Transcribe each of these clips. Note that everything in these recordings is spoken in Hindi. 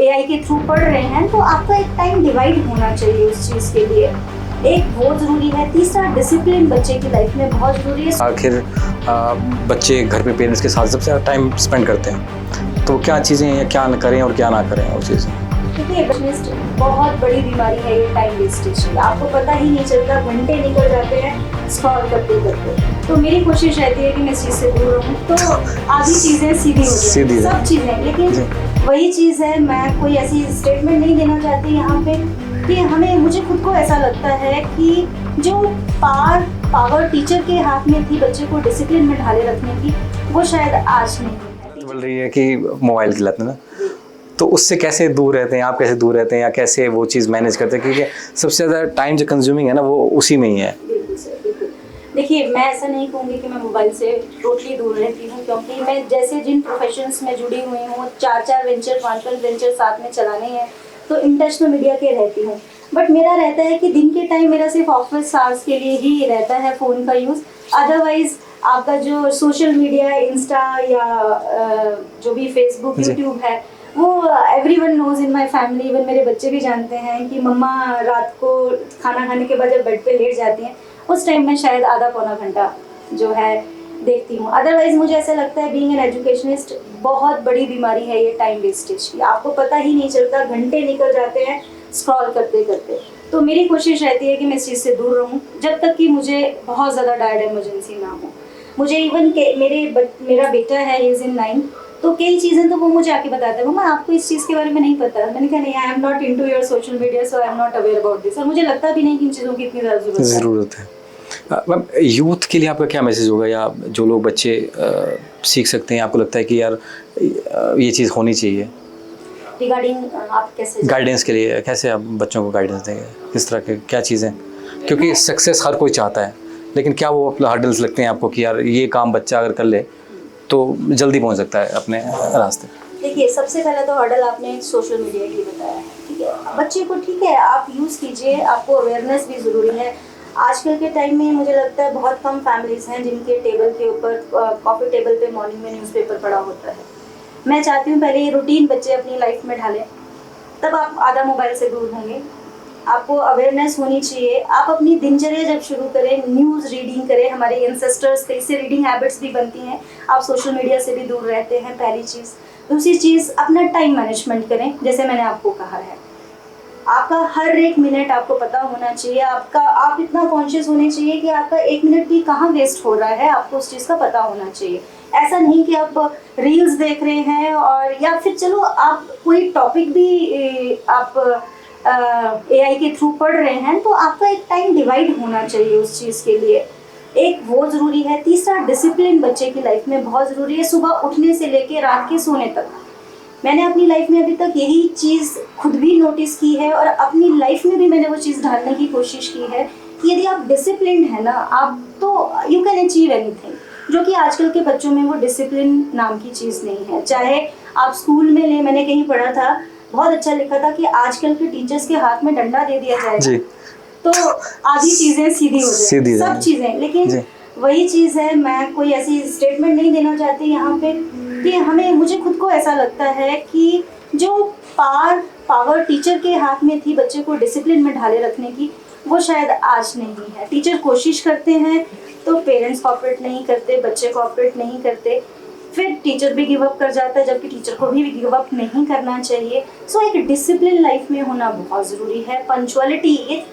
एआई के थ्रू पढ़ रहे हैं तो आपका एक टाइम डिवाइड होना चाहिए उस चीज़ के लिए। एक बहुत ज़रूरी है। तीसरा, डिसिप्लिन बच्चे की लाइफ में बहुत ज़रूरी है। आखिर बच्चे घर पे पेरेंट्स के साथ सबसे ज़्यादा टाइम स्पेंड करते हैं, तो क्या चीज़ें क्या न करें और क्या ना करें वो चीज़ें। देखिए, वेस्ट बहुत बड़ी बीमारी है ये टाइम वेस्टेज की। आपको पता ही नहीं चलता, घंटे निकल जाते हैं स्क्रॉल करते करते। तो मेरी कोशिश रहती है कि मैं इस चीज़ से दूर रहूँ, तो आधी चीज़ें सीधी हो जाए, सब चीज़ें। लेकिन वही चीज़ है, मैं कोई ऐसी स्टेटमेंट नहीं देना चाहती यहाँ पे कि मुझे खुद को ऐसा लगता है कि जो पावर टीचर के हाथ में थी बच्चे को डिसिप्लिन में ढाले रखने की, वो शायद आज नहीं है। बोल रही है कि मोबाइल की लत ना, तो उससे कैसे दूर रहते हैं आप, कैसे दूर रहते हैं या कैसे वो चीज़ मैनेज करते हैं, क्योंकि सबसे ज़्यादा टाइम जो कंज्यूमिंग है ना वो उसी में ही है। बिल्कुल सर, बिल्कुल। देखिए, मैं ऐसा नहीं कहूँगी कि मैं मोबाइल से टोटली दूर रहती हूँ, क्योंकि मैं जैसे जिन प्रोफेशंस में जुड़ी हुई हूँ, 4-4 वेंचर 5-5 वेंचर साथ में चलाने हैं, तो इंटरनेशनल मीडिया के रहती हूँ। बट मेरा रहता है कि दिन के टाइम मेरा सिर्फ ऑफिस आवर्स के लिए ही रहता है फ़ोन का यूज़। अदरवाइज आपका जो सोशल मीडिया, इंस्टा या जो भी फेसबुक, यूट्यूब है, वो everyone knows in my family. Even मेरे बच्चे भी जानते हैं कि मम्मा रात को खाना खाने के बाद जब बेड पे लेट जाती हैं, उस टाइम में शायद आधा पौना घंटा जो है देखती हूँ। अदरवाइज मुझे ऐसा लगता है, बीइंग एन एजुकेशनिस्ट, बहुत बड़ी बीमारी है ये टाइम वेस्टेज की। आपको पता ही नहीं चलता, घंटे निकल जाते हैं स्क्रॉल करते करते। तो मेरी कोशिश रहती है कि मैं इस चीज़ से दूर रहूँ जब तक कि मुझे बहुत ज़्यादा डायरेक्ट इमरजेंसी ना हो। मुझे इवन के मेरा बेटा है, ही इज़ इन 9, तो कई चीज़ें तो वो मुझे आके बताता है, मम्मा आपको इस चीज़ के बारे में नहीं पता। मैंने कहा नहीं, आई am not into your social media, so I am not aware about this. और मुझे लगता भी नहीं कि इन चीज़ों की इतनी ज़्यादा ज़रूरत है। मैम, यूथ के लिए आपका क्या मैसेज होगा, या जो लोग बच्चे सीख सकते हैं, आपको लगता है कि यार ये चीज़ होनी चाहिए रिगार्डिंग आप कैसे गाइडेंस के लिए, कैसे आप बच्चों को गाइडेंस देंगे, किस तरह के क्या चीज़ें, क्योंकि सक्सेस हर कोई चाहता है, लेकिन क्या वो हर्डल्स लगते हैं आपको कि यार ये काम बच्चा अगर कर ले तो जल्दी पहुंच सकता है अपने रास्ते। देखिए, सबसे पहले तो हर्डल आपने सोशल मीडिया की बताया है, ठीक है। बच्चे को ठीक है, आप यूज़ कीजिए, आपको अवेयरनेस भी ज़रूरी है। आजकल के टाइम में मुझे लगता है बहुत कम फैमिलीज़ हैं जिनके टेबल के ऊपर, कॉफ़ी टेबल पे मॉर्निंग में न्यूज़पेपर पड़ा होता है। मैं चाहती हूँ पहले ये रूटीन बच्चे अपनी लाइफ में ढालें, तब आप आधा मोबाइल से दूर होंगे। आपको अवेयरनेस होनी चाहिए। आप अपनी दिनचर्या जब शुरू करें, न्यूज़ रीडिंग करें। हमारे एंसेस्टर्स थे, इससे रीडिंग हैबिट्स भी बनती हैं। आप सोशल मीडिया से भी दूर रहते हैं, पहली चीज़। दूसरी चीज़, अपना टाइम मैनेजमेंट करें, जैसे मैंने आपको कहा है। आपका हर एक मिनट आपको पता होना चाहिए। आप इतना कॉन्शियस होने चाहिए कि आपका एक मिनट भी कहाँ वेस्ट हो रहा है, आपको उस चीज़ का पता होना चाहिए। ऐसा नहीं कि आप रील्स देख रहे हैं, और या फिर चलो आप कोई टॉपिक भी आप एआई के थ्रू पढ़ रहे हैं, तो आपका एक टाइम डिवाइड होना चाहिए उस चीज़ के लिए। एक वो ज़रूरी है। तीसरा, डिसिप्लिन बच्चे की लाइफ में बहुत ज़रूरी है, सुबह उठने से लेके रात के सोने तक। मैंने अपनी लाइफ में अभी तक यही चीज़ खुद भी नोटिस की है, और अपनी लाइफ में भी मैंने वो चीज़ ढालने की कोशिश की है कि यदि आप डिसिप्लिन है ना, आप तो यू कैन अचीव एनीथिंग। जो कि आजकल के बच्चों में वो डिसिप्लिन नाम की चीज़ नहीं है। चाहे आप स्कूल में ले, मैंने कहीं पढ़ा था, बहुत अच्छा लिखा था कि आजकल के टीचर्स के हाथ में डंडा दे दिया जाएगा तो आधी चीज़ें सीधी हो जाएगी, सब चीज़ें। लेकिन वही चीज़ है, मैं कोई ऐसी स्टेटमेंट नहीं देना चाहती यहाँ पे कि मुझे खुद को ऐसा लगता है कि जो पावर टीचर के हाथ में थी बच्चे को डिसिप्लिन में ढाले रखने की, वो शायद आज नहीं है। टीचर कोशिश करते हैं तो पेरेंट्स कोऑपरेट नहीं करते, बच्चे कोऑपरेट नहीं करते, फिर टीचर भी गिव अप कर जाता है, जबकि टीचर को भी गिव अप नहीं करना चाहिए। सो एक डिसिप्लिन लाइफ में होना बहुत ज़रूरी है। पंक्चुअलिटी, ये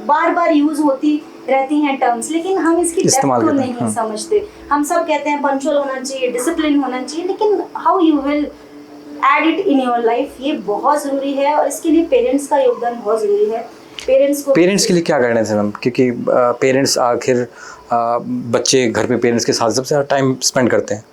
बार बार यूज़ होती रहती हैं टर्म्स, लेकिन हम इसकी डेप्थ को नहीं समझते। हम सब कहते हैं पंक्चुअल होना चाहिए, डिसिप्लिन होना चाहिए, लेकिन how you will add it in your life, ये बहुत ज़रूरी है। और इसके लिए पेरेंट्स का योगदान बहुत ज़रूरी है। पेरेंट्स के लिए क्या गाइडेंस है मैम, क्योंकि पेरेंट्स आखिर बच्चे घर पे पेरेंट्स के साथ सबसे ज़्यादा टाइम स्पेंड करते हैं,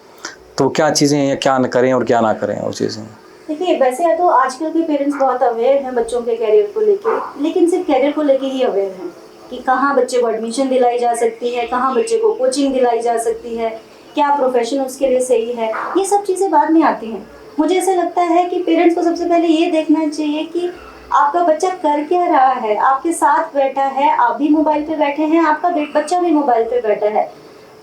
तो क्या चीज़ें क्या न करें और क्या ना करें वो चीज़ें। देखिए, वैसे तो आजकल के पेरेंट्स बहुत अवेयर हैं बच्चों के कैरियर को लेके, लेकिन सिर्फ कैरियर को लेके ही अवेयर हैं कि कहाँ बच्चे को एडमिशन दिलाई जा सकती है, कहाँ बच्चे को कोचिंग दिलाई जा सकती है, क्या प्रोफेशन उसके लिए सही है। ये सब चीज़ें बाद में आती हैं। मुझे ऐसा लगता है कि पेरेंट्स को सबसे पहले ये देखना चाहिए कि आपका बच्चा कर क्या रहा है। आपके साथ बैठा है, आप भी मोबाइल पे बैठे हैं, आपका बच्चा भी मोबाइल पे बैठा है,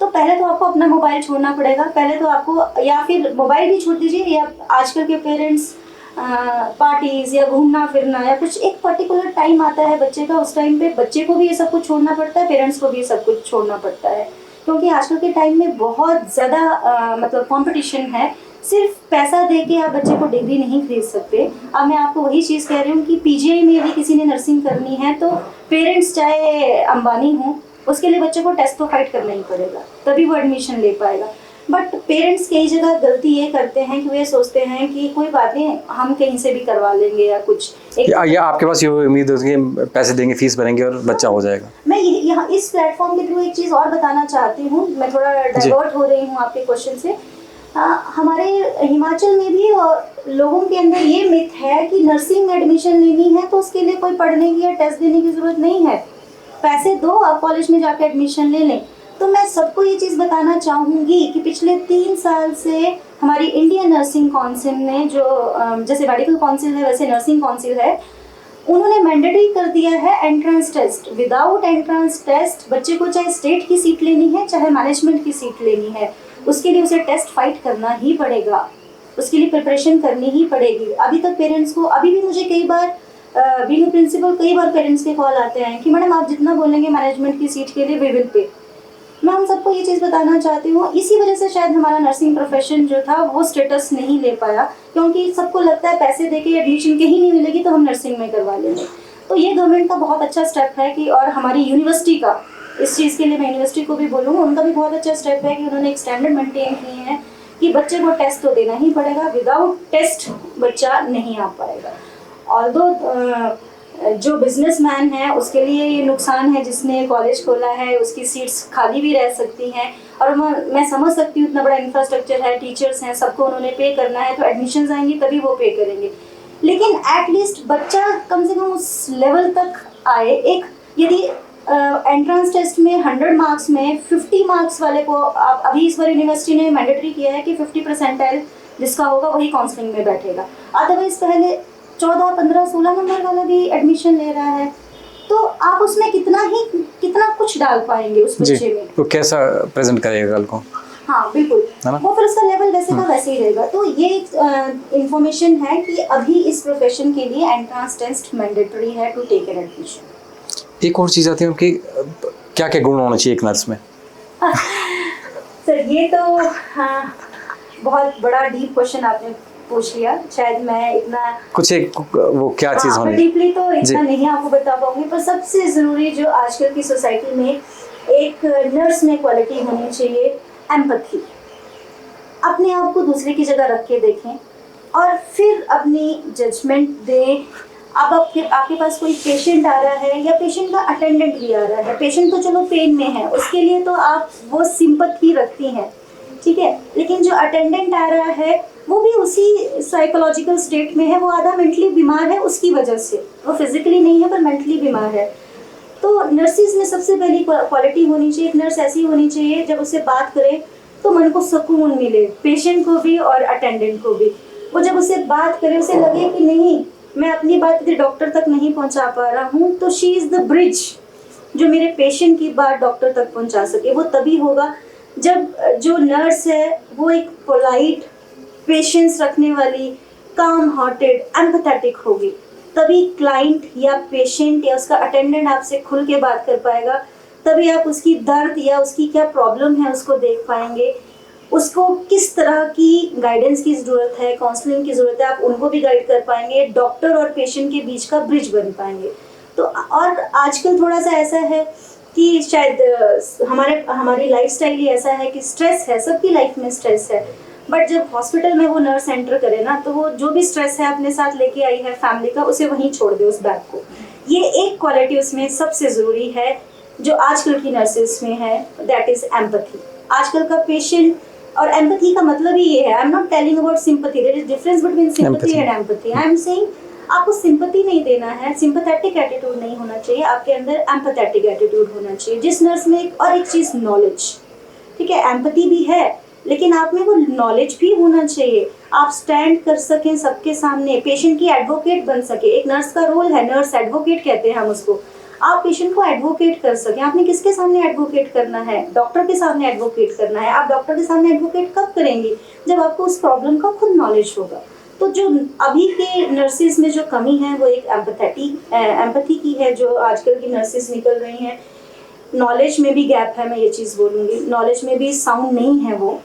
तो पहले तो आपको अपना मोबाइल छोड़ना पड़ेगा। पहले तो आपको, या फिर मोबाइल ही छोड़ दीजिए, या आजकल के पेरेंट्स पार्टीज या घूमना फिरना या कुछ एक पर्टिकुलर टाइम आता है बच्चे का, उस टाइम पे बच्चे को भी ये सब कुछ छोड़ना पड़ता है, पेरेंट्स को भी ये सब कुछ छोड़ना पड़ता है, क्योंकि आजकल के टाइम में बहुत ज़्यादा मतलब कंपटीशन है। सिर्फ पैसा दे के आप बच्चे को डिग्री नहीं खरीद सकते। अब मैं आपको वही चीज़ कह रही हूँ कि पीजीआई में भी किसी ने नर्सिंग करनी है तो पेरेंट्स चाहे अंबानी हों, उसके लिए बच्चे को टेस्ट तो फाइट करना ही पड़ेगा, तभी वो एडमिशन ले पाएगा। बट पेरेंट्स कई जगह गलती ये करते हैं कि वे सोचते हैं कि कोई बात नहीं, हम कहीं से भी करवा लेंगे या कुछ या आपके पास ये उम्मीद होती है कि पैसे देंगे, फीस भरेंगे और बच्चा हो जाएगा। मैं यहाँ इस प्लेटफॉर्म के थ्रू एक चीज़ और बताना चाहती हूँ, मैं थोड़ा डाइवर्ट हो रही हूँ आपके क्वेश्चन से। हमारे हिमाचल में भी लोगों के अंदर ये मिथ है कि नर्सिंग में एडमिशन लेनी है तो उसके लिए कोई पढ़ने की या टेस्ट देने की ज़रूरत नहीं है, पैसे दो आप कॉलेज में जाकर एडमिशन ले लें। तो मैं सबको ये चीज़ बताना चाहूँगी कि पिछले 3 साल से हमारी इंडियन नर्सिंग काउंसिल ने, जो जैसे मेडिकल काउंसिल है वैसे नर्सिंग काउंसिल है, उन्होंने मैंडेटरी कर दिया है entrance test. Without entrance test बच्चे को चाहे स्टेट की सीट लेनी है चाहे मैनेजमेंट की सीट लेनी है, उसके लिए उसे टेस्ट फाइट करना ही पड़ेगा, उसके लिए प्रिपरेशन करनी ही पड़ेगी। अभी तक पेरेंट्स को, अभी भी मुझे कई बार बीइंग प्रिंसिपल कई बार पेरेंट्स के कॉल आते हैं कि मैडम आप जितना बोलेंगे मैनेजमेंट की सीट के लिए वी विल पे। मैं हम सबको ये चीज़ बताना चाहती हूँ, इसी वजह से शायद हमारा नर्सिंग प्रोफेशन जो था वो स्टेटस नहीं ले पाया, क्योंकि सबको लगता है पैसे देके एडमिशन कहीं नहीं मिलेगी तो हम नर्सिंग में करवा लेंगे। तो ये गवर्नमेंट का बहुत अच्छा स्टेप है कि, और हमारी यूनिवर्सिटी का, इस चीज़ के लिए मैं यूनिवर्सिटी को भी बोलूँगा, उनका भी बहुत अच्छा स्टेप है कि उन्होंने एक स्टैंडर्ड मेंटेन किए हैं कि बच्चे को टेस्ट तो देना ही पड़ेगा, विदाउट टेस्ट बच्चा नहीं आ पाएगा। ऑल्दो जो बिजनेसमैन है उसके लिए ये नुकसान है, जिसने कॉलेज खोला है उसकी सीट्स खाली भी रह सकती हैं, और मैं समझ सकती हूँ इतना बड़ा इंफ्रास्ट्रक्चर है, टीचर्स हैं, सबको उन्होंने पे करना है, तो एडमिशन्स आएंगे तभी वो पे करेंगे। लेकिन एटलीस्ट बच्चा कम से कम उस लेवल तक आए। एक यदि एंट्रेंस टेस्ट में 100 मार्क्स में 50 मार्क्स वाले को, अभी इस बार यूनिवर्सिटी ने मैंडेटरी किया है कि 50 परसेंटाइल जिसका होगा वही काउंसलिंग में बैठेगा, अदरवाइज पहले 14, 15, 16 नंबर वाला भी एडमिशन ले रहा है, तो आप उसमें कितना कुछ डाल पाएंगे उस बच्चे में, तो कैसा प्रेजेंट करेगा कल को। हाँ बिल्कुल, वो फिर उसका लेवल वैसे का वैसे ही रहेगा। तो ये इंफॉर्मेशन है कि अभी इस प्रोफेशन के लिए एंट्रेंस टेस्ट मैंडेटरी है टू टेक एन एडमिशन। एक और चीज़ आती है कि क्या क्या गुण होना चाहिए एक नर्स में। सर ये तो बहुत बड़ा डीप क्वेश्चन आपने पूछ लिया, शायद मैं इतना कुछ एक वो क्या चीज़ होनी डीपली तो इतना नहीं आपको बता पाऊंगी, पर सबसे ज़रूरी जो आजकल की सोसाइटी में एक नर्स में क्वालिटी होनी चाहिए, एम्पैथी। अपने आप को दूसरे की जगह रख के देखें और फिर अपनी जजमेंट दें। अब आपके पास कोई पेशेंट आ रहा है या पेशेंट का अटेंडेंट भी आ रहा है, पेशेंट तो चलो पेन में है, उसके लिए तो आप वो सिंपैथी रखती हैं, ठीक है, लेकिन जो अटेंडेंट आ रहा है वो भी उसी साइकोलॉजिकल स्टेट में है, वो आधा मेंटली बीमार है उसकी वजह से, वो फिजिकली नहीं है पर मेंटली बीमार है। तो नर्सिस में सबसे पहली क्वालिटी होनी चाहिए, एक नर्स ऐसी होनी चाहिए जब उससे बात करे तो मन को सुकून मिले, पेशेंट को भी और अटेंडेंट को भी। वो जब उससे बात करे उसे लगे कि नहीं मैं अपनी बात डॉक्टर तक नहीं पहुंचा पा रहा हूँ, तो शी इज़ द ब्रिज जो मेरे पेशेंट की बात डॉक्टर तक पहुंचा सके। वो तभी होगा जब जो नर्स है वो एक पोलाइट, पेशेंस रखने वाली, काम हार्टेड, एम्पैथेटिक होगी, तभी क्लाइंट या पेशेंट या उसका अटेंडेंट आपसे खुल के बात कर पाएगा, तभी आप उसकी दर्द या उसकी क्या प्रॉब्लम है उसको देख पाएंगे, उसको किस तरह की गाइडेंस की ज़रूरत है, काउंसलिंग की ज़रूरत है, आप उनको भी गाइड कर पाएंगे, डॉक्टर और पेशेंट के बीच का ब्रिज बन पाएंगे। तो और आजकल थोड़ा सा ऐसा है कि शायद हमारी लाइफस्टाइल ही ऐसा है कि स्ट्रेस है, सबकी लाइफ में स्ट्रेस है, बट जब हॉस्पिटल में वो नर्स एंटर करे ना तो वो जो भी स्ट्रेस है अपने साथ लेके आई है फैमिली का, उसे वहीं छोड़ दे उस बैग को। ये एक क्वालिटी उसमें सबसे ज़रूरी है जो आजकल की नर्सेस में है, दैट इज़ एम्पैथी। आजकल का पेशेंट, और एम्पैथी का मतलब ही ये है, I am not telling about sympathy, there is difference between sympathy and empathy. I am saying आपको सिंपैथी नहीं देना है, सिंपैथेटिक एटीट्यूड नहीं होना चाहिए, आपके अंदर एम्पैथेटिक एटीट्यूड होना चाहिए। जिस नर्स में एक चीज़ नॉलेज, ठीक है, एम्पैथी भी है लेकिन आप में वो नॉलेज भी होना चाहिए, आप स्टैंड कर सकें सबके सामने, पेशेंट की एडवोकेट बन सके। एक नर्स का रोल है, नर्स एडवोकेट कहते हैं हम उसको, आप पेशेंट को एडवोकेट कर सकें। आपने किसके सामने एडवोकेट करना है? डॉक्टर के सामने एडवोकेट करना है। आप डॉक्टर के सामने एडवोकेट कब करेंगी? जब आपको उस प्रॉब्लम का खुद नॉलेज होगा। तो जो अभी के नर्सेज में जो कमी है वो एक एम्पैथी की है, जो आजकल की नर्सेज निकल रही हैं। नॉलेज में भी गैप है, मैं ये चीज़ बोलूँगी, नॉलेज में भी साउंड नहीं है वो।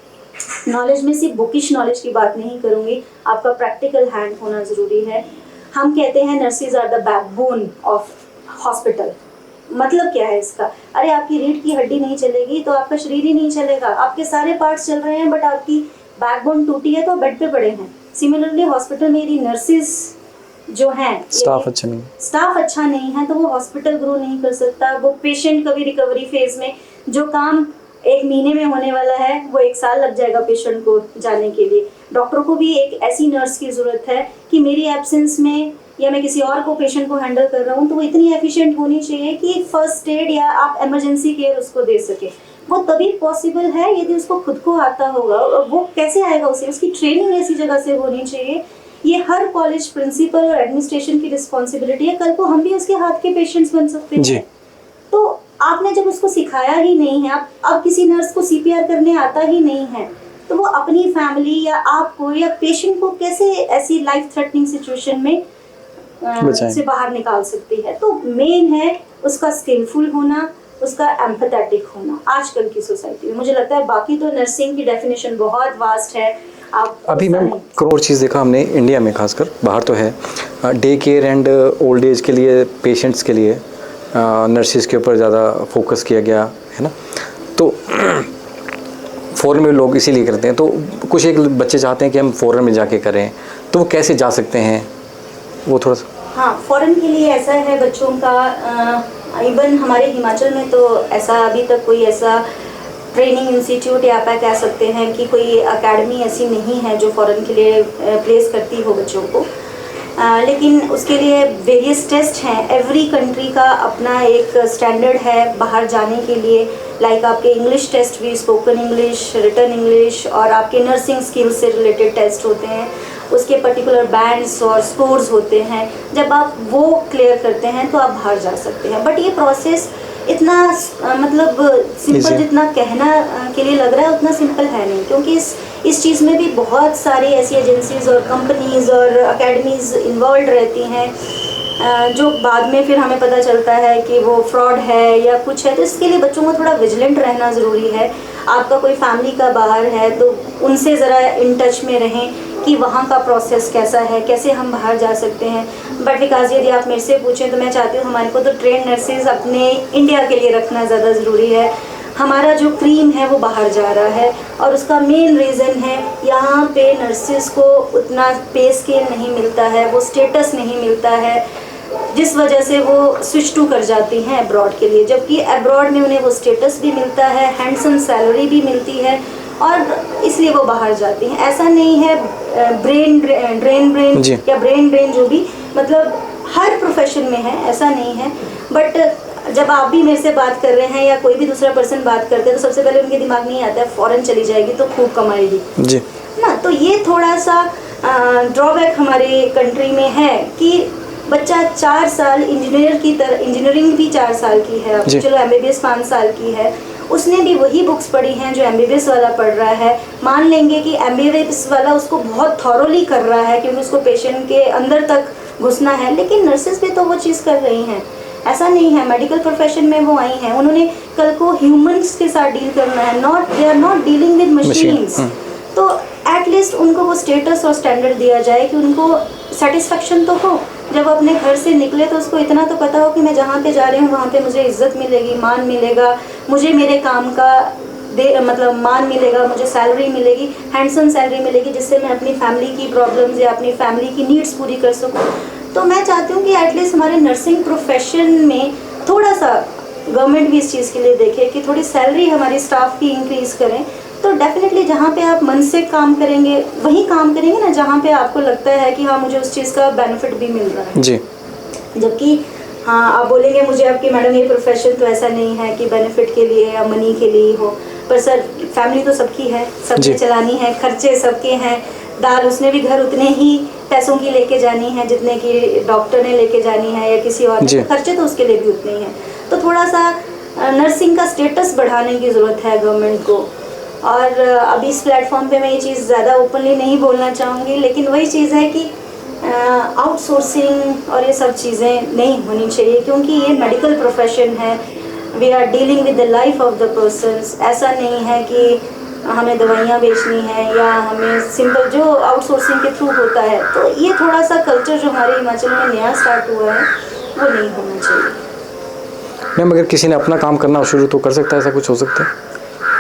नॉलेज में सिर्फ बुकिश नॉलेज की बात नहीं करूँगी, आपका प्रैक्टिकल हैंड होना ज़रूरी है। हम कहते हैं nurses are the backbone of hospital. मतलब क्या है इसका? अरे आपकी रीढ़ की हड्डी नहीं चलेगी तो आपका शरीर ही नहीं चलेगा। आपके सारे पार्ट्स चल रहे हैं बट आपकी बैकबोन टूटी है तो बेड पे पड़े हैं। सिमिलरली हॉस्पिटल में यदि नर्सेज जो हैं, स्टाफ अच्छा नहीं है तो वो हॉस्पिटल ग्रो नहीं कर सकता। वो पेशेंट कभी रिकवरी फेज में जो काम 1 महीने में होने वाला है वो 1 साल लग जाएगा पेशेंट को जाने के लिए। डॉक्टर को भी एक ऐसी नर्स की ज़रूरत है कि मेरी एब्सेंस में या मैं किसी और को पेशेंट को हैंडल कर रहा हूँ तो वो इतनी एफिशिएंट होनी चाहिए कि फर्स्ट एड या आप इमरजेंसी केयर उसको दे सके। वो तभी पॉसिबल है यदि उसको खुद को आता होगा। और वो कैसे आएगा? उसे उसकी ट्रेनिंग ऐसी जगह से होनी चाहिए। ये हर कॉलेज प्रिंसिपल और एडमिनिस्ट्रेशन की रिस्पॉन्सिबिलिटी है। कल को हम भी उसके हाथ के पेशेंट्स बन सकते हैं। तो आपने जब उसको सिखाया ही नहीं है, अब किसी नर्स को CPR करने आता ही नहीं है तो वो अपनी फैमिली या आपको या पेशेंट को कैसे ऐसी लाइफ थ्रेटनिंग सिचुएशन में से बाहर निकाल सकती है? तो मेन है उसका स्किलफुल होना, उसका एम्पैथेटिक होना आजकल की सोसाइटी में। मुझे लगता है बाकी तो नर्सिंग की डेफिनेशन बहुत वास्ट है। आप अभी मैम करोड़ चीज़ देखा हमने इंडिया में, खासकर बाहर तो है, day care and old age के लिए पेशेंट्स के लिए नर्सिस के ऊपर ज़्यादा फोकस किया गया है ना। तो फ़ॉरेन में लोग इसीलिए करते हैं। तो कुछ एक बच्चे चाहते हैं कि हम फ़ॉरेन में जाके करें, तो वो कैसे जा सकते हैं? वो थोड़ा सा। हाँ, फ़ॉरेन के लिए ऐसा है बच्चों का, इवन हमारे हिमाचल में तो ऐसा अभी तक कोई ऐसा ट्रेनिंग इंस्टीट्यूट या आप कह सकते हैं कि कोई एकेडमी ऐसी नहीं है जो फ़ॉरेन के लिए प्लेस करती हो बच्चों को। लेकिन उसके लिए वेरियस टेस्ट हैं। एवरी कंट्री का अपना एक स्टैंडर्ड है बाहर जाने के लिए। लाइक आपके इंग्लिश टेस्ट भी, स्पोकन इंग्लिश, रिटन इंग्लिश, और आपके नर्सिंग स्किल्स से रिलेटेड टेस्ट होते हैं। उसके पर्टिकुलर बैंड्स और स्कोर्स होते हैं। जब आप वो क्लियर करते हैं तो आप बाहर जा सकते हैं। बट ये प्रोसेस इतना मतलब सिंपल जितना कहना के लिए लग रहा है उतना सिंपल है नहीं, क्योंकि इस चीज़ में भी बहुत सारी ऐसी एजेंसीज और कंपनीज और अकेडमीज़ इन्वॉल्व रहती हैं जो बाद में फिर हमें पता चलता है कि वो फ्रॉड है या कुछ है। तो इसके लिए बच्चों को थोड़ा विजिलेंट रहना ज़रूरी है। आपका कोई फैमिली का बाहर है तो उनसे ज़रा इन टच में रहें कि वहाँ का प्रोसेस कैसा है, कैसे हम बाहर जा सकते हैं। बट विकास यदि आप मेरे से पूछें तो मैं चाहती हूँ हमारे को तो ट्रेन नर्सेज अपने इंडिया के लिए रखना ज़्यादा ज़रूरी है। हमारा जो क्रीम है वो बाहर जा रहा है और उसका मेन रीज़न है यहाँ पे नर्सेज को उतना पे स्केल नहीं मिलता है, वो स्टेटस नहीं मिलता है, जिस वजह से वो स्विच टू कर जाती हैं अब्रॉड के लिए। जबकि अब्रॉड में उन्हें वो स्टेटस भी मिलता है, हैंडसम सैलरी भी मिलती है और इसलिए वो बाहर जाती हैं। ऐसा नहीं है ब्रेन ड्रेन या ब्रेन ड्रेन जो भी मतलब हर प्रोफेशन में है, ऐसा नहीं है। बट जब आप भी मेरे से बात कर रहे हैं या कोई भी दूसरा पर्सन बात करते हैं तो सबसे पहले उनके दिमाग में ही आता है फॉरेन चली जाएगी तो खूब कमाएगी जी ना। तो ये थोड़ा सा ड्रॉबैक हमारे कंट्री में है कि बच्चा 4 साल इंजीनियरिंग भी 4 साल की है, चलो MBBS 5 साल की है, उसने भी वही बुक्स पढ़ी हैं जो MBBS वाला पढ़ रहा है। मान लेंगे कि MBBS वाला उसको बहुत थॉरोली कर रहा है क्योंकि उसको पेशेंट के अंदर तक घुसना है, लेकिन नर्सेज भी तो वो चीज़ कर रही हैं। ऐसा नहीं है, मेडिकल प्रोफेशन में वो आई हैं, उन्होंने कल को ह्यूमंस के साथ डील करना है, they are not dealing with machines. तो एटलीस्ट उनको वो स्टेटस और स्टैंडर्ड दिया जाए कि उनको सेटिस्फेक्शन तो हो। जब अपने घर से निकले तो उसको इतना तो पता हो कि मैं जहाँ पे जा रही हूँ वहाँ पे मुझे इज्जत मिलेगी, मान मिलेगा, मुझे मेरे काम का मतलब मान मिलेगा, मुझे सैलरी मिलेगी, हैंडसम सैलरी मिलेगी, जिससे मैं अपनी फैमिली की प्रॉब्लम्स या अपनी फैमिली की नीड्स पूरी कर सकूँ। तो मैं चाहती हूँ कि एटलीस्ट हमारे नर्सिंग प्रोफेशन में थोड़ा सा गवर्नमेंट भी इस चीज़ के लिए देखे कि थोड़ी सैलरी हमारी स्टाफ की इंक्रीज़ करें। तो डेफिनेटली जहाँ पे आप मन से काम करेंगे वही काम करेंगे ना जहाँ पे आपको लगता है कि हाँ मुझे उस चीज़ का बेनिफिट भी मिल रहा है जी। जबकि हाँ आप बोलेंगे मुझे आपकी मैडम ये प्रोफेशन तो ऐसा नहीं है कि बेनिफिट के लिए या मनी के लिए हो, पर सर फैमिली तो सबकी है, सबने चलानी है, खर्चे सबके हैं, दाल उसने भी घर उतने ही पैसों की लेके जानी है जितने की डॉक्टर ने लेके जानी है या किसी और ने, खर्चे तो उसके लिए भी उतने ही हैं। तो थोड़ा सा नर्सिंग का स्टेटस बढ़ाने की ज़रूरत है गवर्नमेंट को। और अभी इस प्लेटफॉर्म पे मैं ये चीज़ ज़्यादा ओपनली नहीं बोलना चाहूँगी, लेकिन वही चीज़ है कि आउटसोर्सिंग और ये सब चीज़ें नहीं होनी चाहिए, क्योंकि ये मेडिकल प्रोफेशन है। We are dealing with the life of the persons. ऐसा नहीं है कि हमें दवाइयाँ बेचनी है या हमें सिंपल जो आउटसोर्सिंग के थ्रू होता है। तो ये थोड़ा सा कल्चर जो हमारे हिमाचल में नया स्टार्ट हुआ है वो नहीं होना चाहिए। मैम अगर किसी ने अपना काम करना शुरू तो कर सकता है, ऐसा कुछ हो सकता है?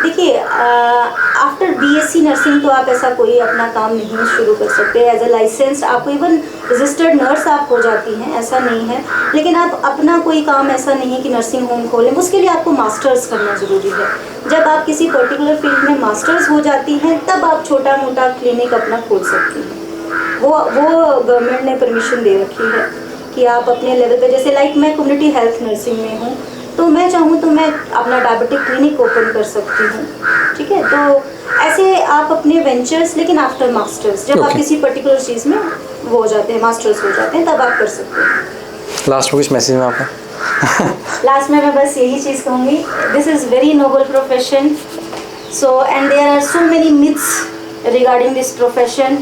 देखिए, आफ्टर बीएससी नर्सिंग तो आप ऐसा कोई अपना काम नहीं शुरू कर सकते। एज अ लाइसेंस्ड आपको इवन रजिस्टर्ड नर्स आप हो जाती हैं, ऐसा नहीं है। लेकिन आप अपना कोई काम ऐसा नहीं है कि नर्सिंग होम खोलें, उसके लिए आपको मास्टर्स करना ज़रूरी है। जब आप किसी पर्टिकुलर फील्ड में मास्टर्स हो जाती हैं तब आप छोटा मोटा क्लिनिक अपना खोल सकती हैं। वो गवर्नमेंट ने परमिशन दे रखी है कि आप अपने लेवल पे, जैसे लाइक मैं कम्युनिटी हेल्थ नर्सिंग में हूँ, तो मैं चाहूँ तो मैं अपना डायबिटिक क्लिनिक ओपन कर सकती हूँ। ठीक है, तो ऐसे आप अपने वेंचर्स, लेकिन आफ्टर मास्टर्स, जब आप किसी पर्टिकुलर चीज़ में वो हो जाते हैं, मास्टर्स हो जाते हैं, तब आप कर सकते हैं। लास्ट में कुछ मैसेज में आपका? लास्ट में मैं बस यही चीज़ कहूँगी, this is very noble profession. So and there are so many myths regarding this profession,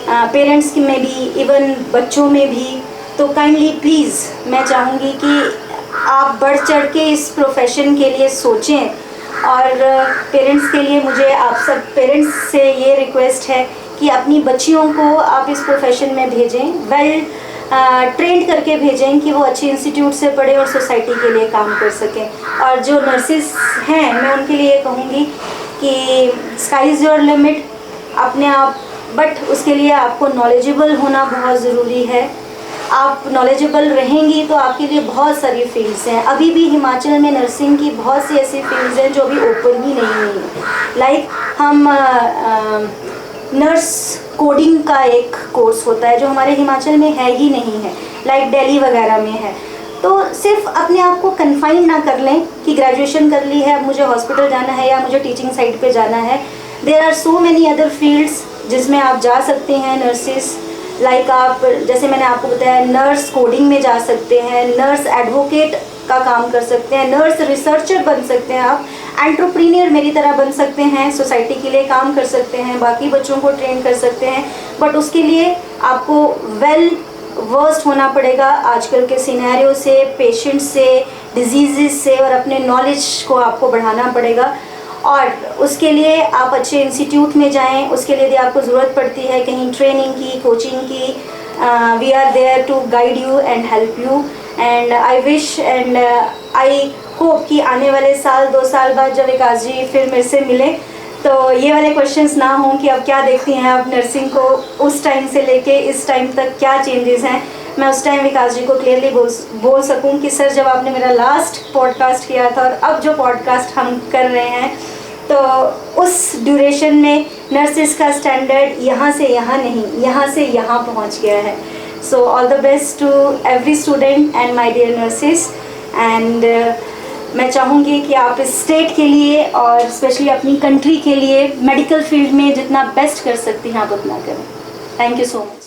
parents में भी, इवन बच्चों में भी। तो काइंडली प्लीज़ मैं चाहूँगी कि आप बढ़ चढ़ के इस प्रोफेशन के लिए सोचें। और पेरेंट्स के लिए मुझे आप सब पेरेंट्स से ये रिक्वेस्ट है कि अपनी बच्चियों को आप इस प्रोफेशन में भेजें, वेल ट्रेंड करके भेजें कि वो अच्छे इंस्टीट्यूट से पढ़े और सोसाइटी के लिए काम कर सकें। और जो नर्सिस हैं, मैं उनके लिए कहूँगी कि स्काई इज़ योर लिमिट अपने आप, बट उसके लिए आपको नॉलेजेबल होना बहुत ज़रूरी है। आप नॉलेजेबल रहेंगी तो आपके लिए बहुत सारी फील्ड्स हैं। अभी भी हिमाचल में नर्सिंग की बहुत सी ऐसी फील्ड्स हैं जो अभी ओपन ही नहीं हुई हैं। लाइक हम नर्स कोडिंग का एक कोर्स होता है जो हमारे हिमाचल में है ही नहीं है, लाइक दिल्ली वगैरह में है। तो सिर्फ अपने आप को कन्फाइन ना कर लें कि ग्रेजुएशन कर ली है, अब मुझे हॉस्पिटल जाना है या मुझे टीचिंग साइड पे जाना है। There are so many other fields जिसमें आप जा सकते हैं नर्सिस। लाइक आप, जैसे मैंने आपको बताया, नर्स कोडिंग में जा सकते हैं, नर्स एडवोकेट का काम कर सकते हैं, नर्स रिसर्चर बन सकते हैं, आप एंटरप्रेन्योर मेरी तरह बन सकते हैं, सोसाइटी के लिए काम कर सकते हैं, बाकी बच्चों को ट्रेन कर सकते हैं। बट उसके लिए आपको वेल वर्स्ड होना पड़ेगा आजकल के सिनेरियो से, पेशेंट से, डिजीज़ से, और अपने नॉलेज को आपको बढ़ाना पड़ेगा। और उसके लिए आप अच्छे इंस्टीट्यूट में जाएं। उसके लिए यदि आपको ज़रूरत पड़ती है कहीं ट्रेनिंग की, कोचिंग की, we are there to guide you and help you. And I wish and I hope कि आने वाले साल 2 साल बाद जब विकास जी फिर मेरे से मिले तो ये वाले क्वेश्चंस ना हों कि अब क्या देखती हैं आप नर्सिंग को, उस टाइम से लेके इस टाइम तक क्या चेंजेस हैं। मैं उस टाइम विकास जी को क्लियरली बोल सकूं कि सर, जब आपने मेरा लास्ट पॉडकास्ट किया था और अब जो पॉडकास्ट हम कर रहे हैं, तो उस ड्यूरेशन में नर्सिस का स्टैंडर्ड यहाँ से यहाँ नहीं, यहाँ से यहाँ पहुँच गया है। So all the best to every student and my dear nurses. And मैं चाहूँगी कि आप इस स्टेट के लिए और स्पेशली अपनी कंट्री के लिए मेडिकल फील्ड में जितना बेस्ट कर सकती हैं आप उतना करें। Thank you so much.